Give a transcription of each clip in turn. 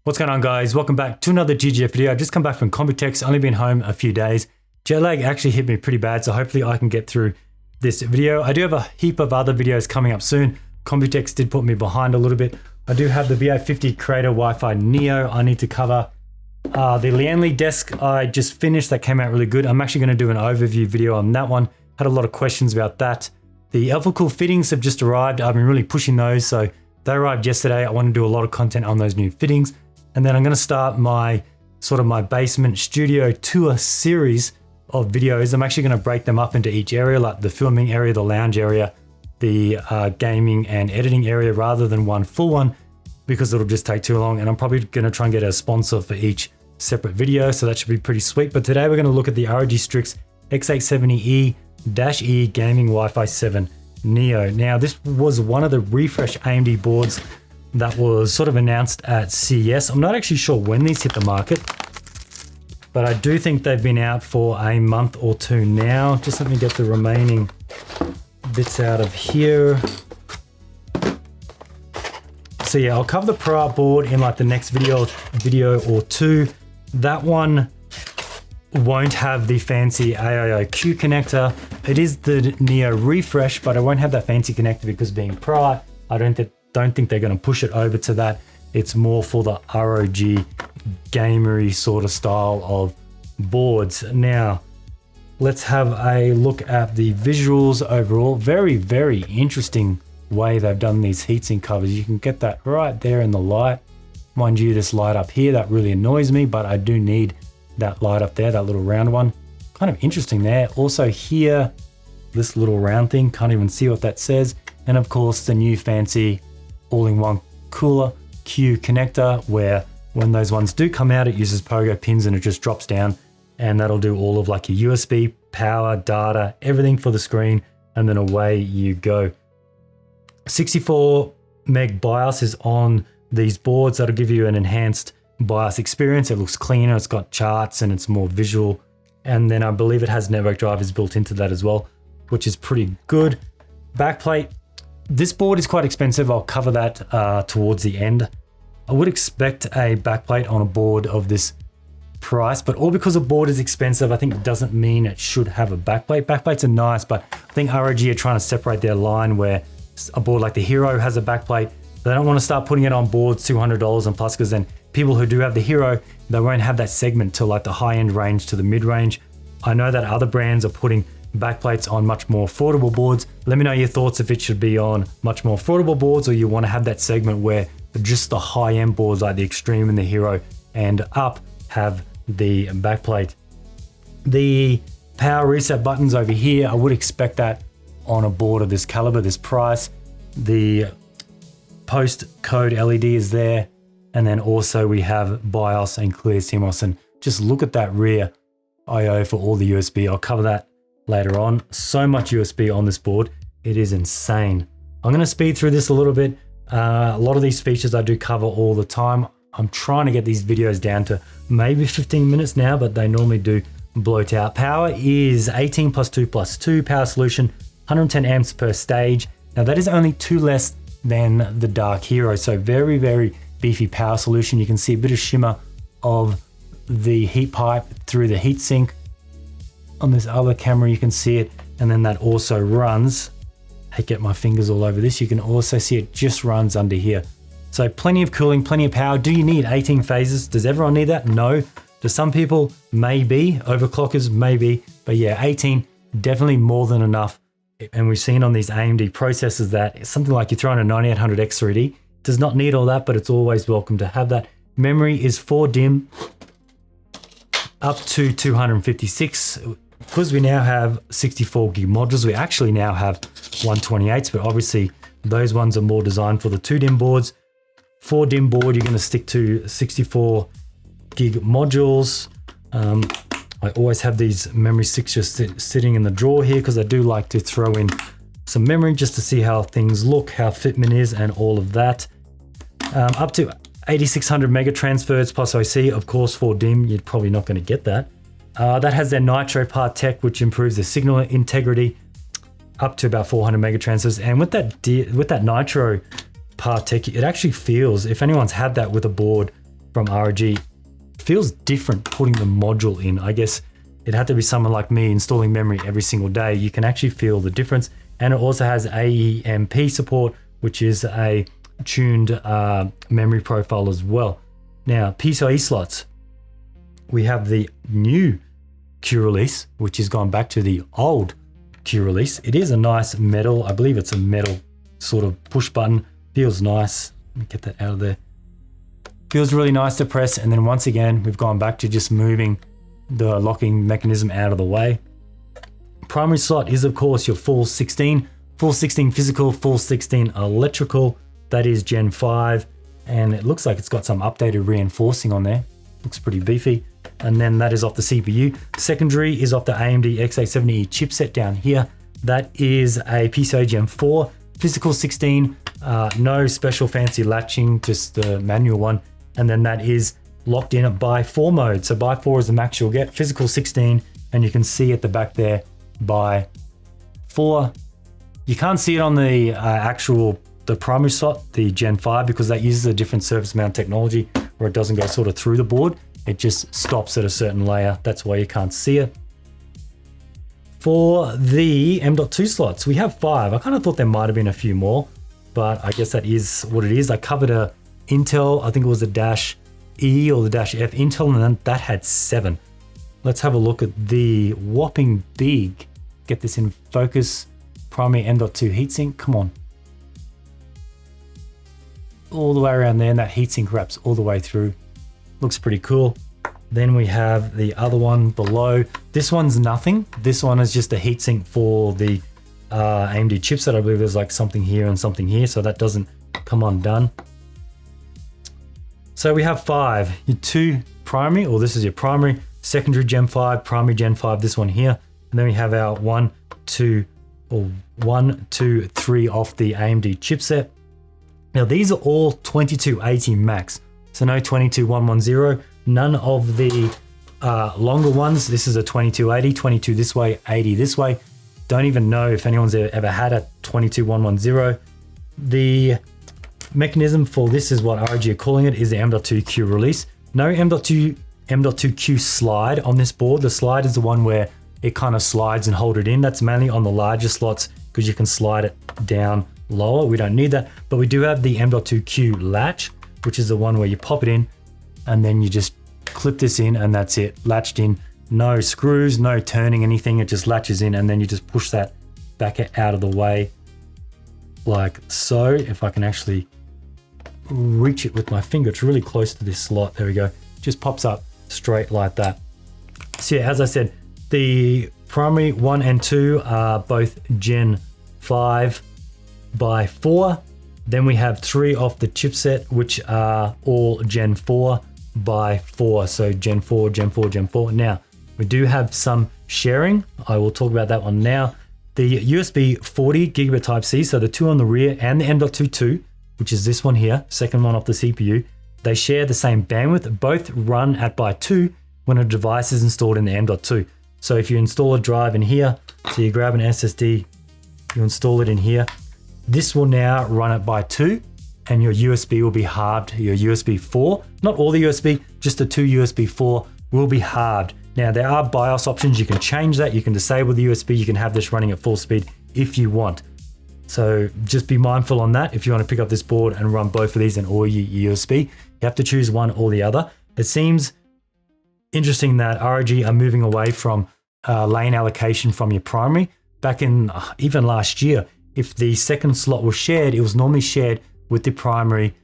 What's going on, guys? Welcome back to another GGF video. I've just come back from Computex, only been home a few days. Jet lag actually hit me pretty bad, so hopefully I can get through this video. I do have a heap of other videos coming up soon. Computex did put me behind a little bit. I do have the VI50 Creator Wi-Fi Neo I need to cover. The Lianli desk I just finished, that came out really good. I'm actually going to do an overview video on that one. Had a lot of questions about that. The Edelkrone fittings have just arrived. I've been really pushing those, so they arrived yesterday. I want to do a lot of content on those new fittings. And then I'm going to start my basement studio tour series of videos. I'm actually going to break them up into each area, like the filming area, the lounge area, the gaming and editing area, rather than one full one, because it'll just take too long. And I'm probably going to try and get a sponsor for each separate video, so that should be pretty sweet. But today we're going to look at the ROG STRIX X870E-E Gaming Wi-Fi 7 Neo. Now, this was one of the refresh AMD boards that was sort of announced at CES. I'm not actually sure when these hit the market, but I do think they've been out for a month or two now. Just let me get the remaining bits out of here. So yeah, I'll cover the Pro board in like the next video or two. That one won't have the fancy AIOQ connector. It is the Neo refresh, but I won't have that fancy connector because being Pro, I don't think they're going to push it over to that. It's more for the ROG gamery sort of style of boards. Now, let's have a look at the visuals overall. Very, very interesting way they've done these heatsink covers. You can get that right there in the light. Mind you, this light up here, that really annoys me, but I do need that light up there, that little round one. Kind of interesting there. Also here, this little round thing, can't even see what that says. And of course, the new fancy all-in-one cooler Q connector, where when those ones do come out, it uses pogo pins and it just drops down, and that'll do all of like your USB, power, data, everything for the screen, and then away you go. 64 meg BIOS is on these boards. That'll give you an enhanced BIOS experience. It looks cleaner, it's got charts and it's more visual. And then I believe it has network drivers built into that as well, which is pretty good. Backplate. This board is quite expensive. I'll cover that towards the end. I would expect a backplate on a board of this price, but all because a board is expensive, I think it doesn't mean it should have a backplate. Backplates are nice, but I think ROG are trying to separate their line, where a board like the Hero has a backplate. They don't want to start putting it on boards $200 and plus, because then people who do have the Hero, they won't have that segment to like the high-end range to the mid-range. I know that other brands are putting backplates on much more affordable boards. Let me know your thoughts if it should be on much more affordable boards, or you want to have that segment where just the high-end boards like the Extreme and the Hero and up have the backplate. The power reset buttons over here, I would expect that on a board of this caliber, this price. The post code LED is there, and then also we have BIOS and clear CMOS, and just look at that rear IO for all the USB. I'll cover that later on. So much USB on this board, it is insane. I'm going to speed through this a little bit. A lot of these features I do cover all the time. I'm trying to get these videos down to maybe 15 minutes now, but they normally do bloat out. Power is 18 plus 2 plus 2 power solution, 110 amps per stage. Now that is only 2 less than the Dark Hero, so very, very beefy power solution. You can see a bit of shimmer of the heat pipe through the heatsink. On this other camera you can see it, and then that also runs. I get my fingers all over this. You can also see it just runs under here. So plenty of cooling, plenty of power. Do you need 18 phases? Does everyone need that? No. To some people, maybe. Overclockers, maybe. But yeah, 18, definitely more than enough. And we've seen on these AMD processors that something like you throw in a 9800X3D, does not need all that, but it's always welcome to have that. Memory is 4 DIMM up to 256. Because we now have 64 gig modules, we actually now have 128s, but obviously those ones are more designed for the 2 DIMM boards. 4 DIMM board, you're going to stick to 64 gig modules. I always have these memory sticks just sitting in the drawer here, because I do like to throw in some memory just to see how things look, how fitment is, and all of that. Up to 8600 mega transfers plus OC, of course. For DIMM, you're probably not going to get that. That has their Nitro part tech, which improves the signal integrity up to about 400 mega transfers. And with that Nitro part tech, it actually feels, if anyone's had that with a board from ROG. Feels different putting the module in. I guess it had to be someone like me installing memory every single day. You can actually feel the difference. And it also has AEMP support, which is a tuned memory profile as well. Now, PCIe slots. We have the new Q release, which has gone back to the old Q release. It is a nice metal, I believe it's a metal sort of push button. Feels nice. Let me get that out of there. Feels really nice to press. And then once again, we've gone back to just moving the locking mechanism out of the way. Primary slot is of course your full 16 physical, full 16 electrical. That is Gen 5. And it looks like it's got some updated reinforcing on there. Looks pretty beefy. And then that is off the CPU. Secondary is off the AMD X870E chipset down here. That is a PCIe Gen 4, physical 16, no special fancy latching, just the manual one. And then that is locked in at by 4 mode. So by 4 is the max you'll get, physical 16, and you can see at the back there by 4. You can't see it on the the primary slot, the Gen 5, because that uses a different surface mount technology where it doesn't go sort of through the board. It just stops at a certain layer. That's why you can't see it. For the M.2 slots, we have 5. I kind of thought there might have been a few more, but I guess that is what it is. I covered a Intel, I think it was the Dash E or the Dash F Intel, and then that had 7. Let's have a look at the whopping big, get this in focus, primary M.2 heatsink. Come on. All the way around there, and that heatsink wraps all the way through. Looks pretty cool. Then we have the other one below. This one's nothing. This one is just a heatsink for the AMD chipset. I believe there's like something here and something here, so that doesn't come undone. So we have 5. Your 2 primary, or this is your primary, secondary Gen 5, primary Gen 5, this one here. And then we have our 1, 2, 3 off the AMD chipset. Now these are all 2280 max. So no 22110, none of the longer ones. This is a 2280, 22 this way, 80 this way. Don't even know if anyone's ever had a 22110. The mechanism for this is what ROG are calling it, is the M.2 Q release. No M.2 Q slide on this board. The slide is the one where it kind of slides and hold it in. That's mainly on the larger slots because you can slide it down lower. We don't need that, but we do have the M.2 Q latch, which is the one where you pop it in and then you just clip this in and that's it, latched in. No screws, no turning anything, it just latches in and then you just push that back out of the way like so. If I can actually reach it with my finger, it's really close to this slot. There we go, just pops up straight like that. So yeah, as I said, the primary 1 and 2 are both Gen 5 by 4. Then we have 3 off the chipset, which are all Gen 4 by 4. So Gen 4, Gen 4, Gen 4. Now, we do have some sharing. I will talk about that one now. The USB 40 gigabit Type-C, so the 2 on the rear and the M.2 2, which is this one here, second one off the CPU, they share the same bandwidth. Both run at by 2 when a device is installed in the M.2. So if you install a drive in here, so you grab an SSD, you install it in here, this will now run it by 2 and your USB will be halved. Your USB 4, not all the USB, just the 2 USB 4 will be halved. Now there are BIOS options, you can change that, you can disable the USB, you can have this running at full speed if you want. So just be mindful on that. If you want to pick up this board and run both of these and all your USB, you have to choose one or the other. It seems interesting that ROG are moving away from lane allocation from your primary. Back in even last year, if the second slot was shared, it was normally shared with the primary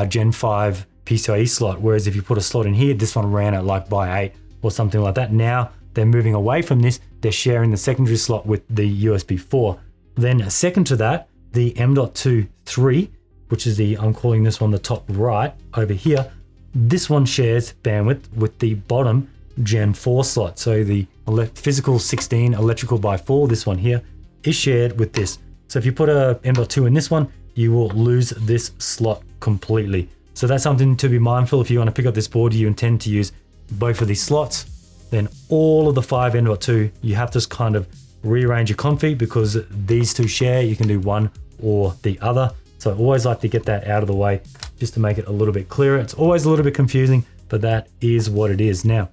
Gen 5 PCIe slot. Whereas if you put a slot in here, this one ran at like by 8 or something like that. Now they're moving away from this. They're sharing the secondary slot with the USB 4. Then second to that, the M.2 3, which is I'm calling this one the top right over here. This one shares bandwidth with the bottom Gen 4 slot. So the physical 16 electrical by 4, this one here, is shared with this. So if you put a M.2 in this one, you will lose this slot completely. So that's something to be mindful. If you want to pick up this board, you intend to use both of these slots, then all of the 5 M.2, you have to kind of rearrange your config because these two share. You can do one or the other. So I always like to get that out of the way just to make it a little bit clearer. It's always a little bit confusing, but that is what it is. Now,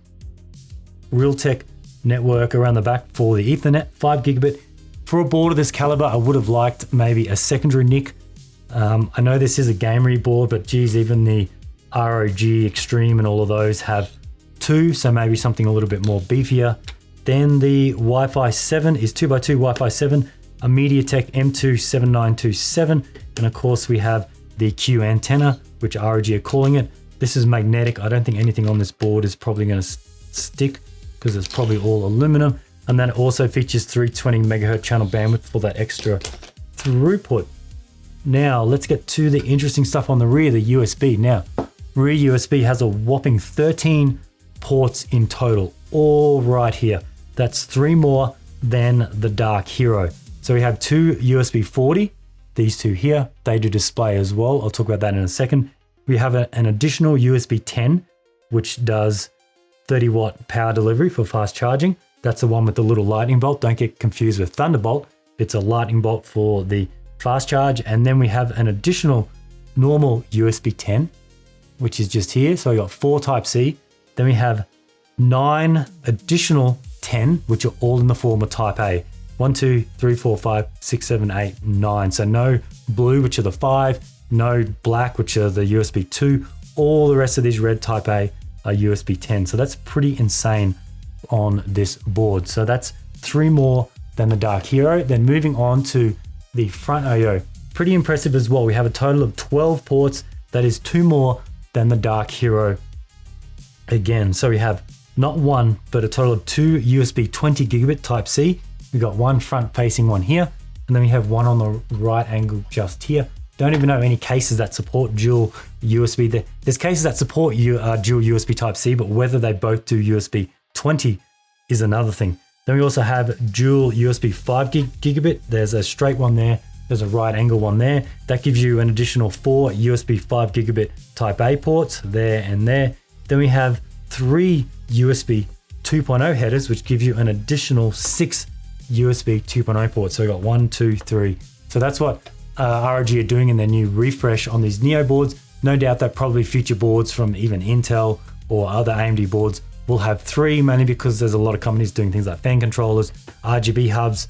Realtek network around the back for the Ethernet, 5 gigabit. For a board of this caliber, I would have liked maybe a secondary NIC. I know this is a gamery board, but geez, even the ROG Extreme and all of those have 2, so maybe something a little bit more beefier. Then the Wi-Fi 7 is 2x2 Wi-Fi 7, a MediaTek M27927, and of course we have the Q antenna, which ROG are calling it. This is magnetic. I don't think anything on this board is probably going to stick because it's probably all aluminum. And then it also features 320 megahertz channel bandwidth for that extra throughput. Now let's get to the interesting stuff on the rear, the USB. Now, rear USB has a whopping 13 ports in total, all right here. That's 3 more than the Dark Hero. So we have 2 USB 40, these 2 here, they do display as well. I'll talk about that in a second. We have an additional USB 10, which does 30 watt power delivery for fast charging. That's the one with the little lightning bolt. Don't get confused with Thunderbolt. It's a lightning bolt for the fast charge. And then we have an additional normal USB 10, which is just here. So we got 4 Type-C. Then we have 9 additional 10, which are all in the form of Type A. 1, 2, 3, 4, 5, 6, 7, 8, 9. So no blue, which are the 5, no black, which are the USB 2. All the rest of these red Type A are USB 10. So that's pretty insane on this board. So that's 3 more than the Dark Hero. Then moving on to the front I/O. Pretty impressive as well. We have a total of 12 ports. That is 2 more than the Dark Hero again. So we have not 1, but a total of 2 USB 20 gigabit Type-C. We got 1 front facing one here, and then we have 1 on the right angle just here. Don't even know any cases that support dual USB. There's cases that support dual USB Type-C, but whether they both do USB 20 is another thing. Then we also have dual USB 5 gigabit. There's a straight one there. There's a right angle one there. That gives you an additional 4 USB 5 gigabit Type A ports there and there. Then we have 3 USB 2.0 headers, which give you an additional 6 USB 2.0 ports. So we got 1, 2, 3. So that's what ROG are doing in their new refresh on these Neo boards. No doubt that probably future boards from even Intel or other AMD boards will have 3, mainly because there's a lot of companies doing things like fan controllers, RGB hubs,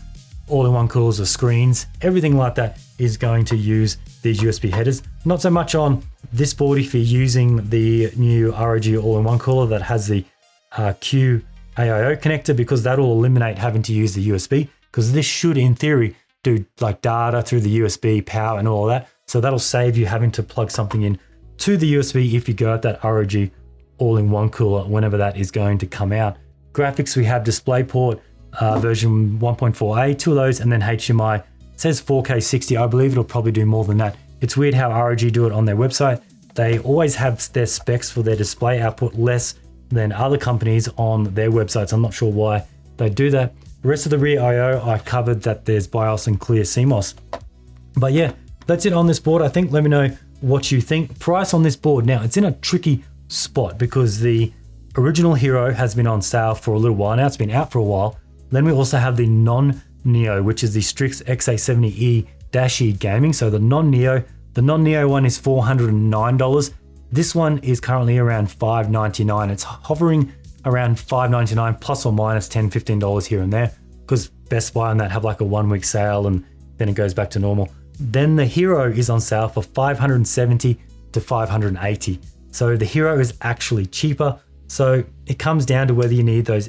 all-in-one coolers or screens. Everything like that is going to use these USB headers. Not so much on this board if you're using the new ROG all-in-one cooler that has the QAIO connector, because that'll eliminate having to use the USB, because this should in theory do like data through the USB, power and all that. So that'll save you having to plug something in to the USB if you go at that ROG all-in-one cooler whenever that is going to come out. Graphics, we have DisplayPort version 1.4a, 2 of those, and then HDMI. It says 4K 60. I believe it'll probably do more than that. It's weird how ROG do it on their website. They always have their specs for their display output less than other companies on their websites. I'm not sure why they do that. The rest of the rear I/O, I covered that there's BIOS and clear CMOS. But yeah, that's it on this board. I think, let me know what you think. Price on this board. Now, it's in a tricky spot because the original Hero has been on sale for a little while now. It's been out for a while. Then we also have the non-Neo, which is the STRIX X870E-E gaming. So the non-Neo one is $409. This one is currently around $599. It's hovering around $599 plus or minus $10, $15 here and there, because Best Buy on that have like a 1-week sale and then it goes back to normal. Then the Hero is on sale for $570 to $580. So the Hero is actually cheaper. So it comes down to whether you need those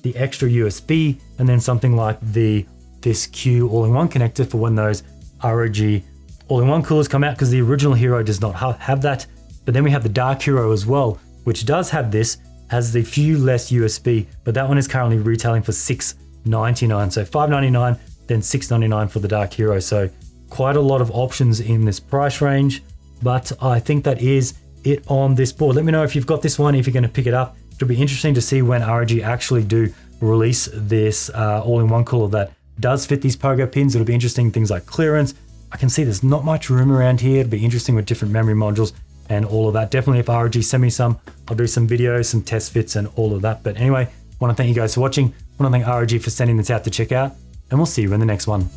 the extra USB and then something like this Q all-in-one connector for when those ROG all-in-one coolers come out, because the original Hero does not have that. But then we have the Dark Hero as well, which does have this, has the few less USB, but that one is currently retailing for $699. So $599, then $699 for the Dark Hero. So quite a lot of options in this price range, but I think that is it on this board. Let me know if you've got this one, if you're going to pick it up. It'll be interesting to see when ROG actually do release this all-in-one cooler that does fit these pogo pins. It'll be interesting, things like clearance. I can see there's not much room around here. It'll be interesting with different memory modules and all of that. Definitely if ROG send me some, I'll do some videos, some test fits and all of that. But anyway, want to thank you guys for watching. Want to thank ROG for sending this out to check out, and we'll see you in the next one.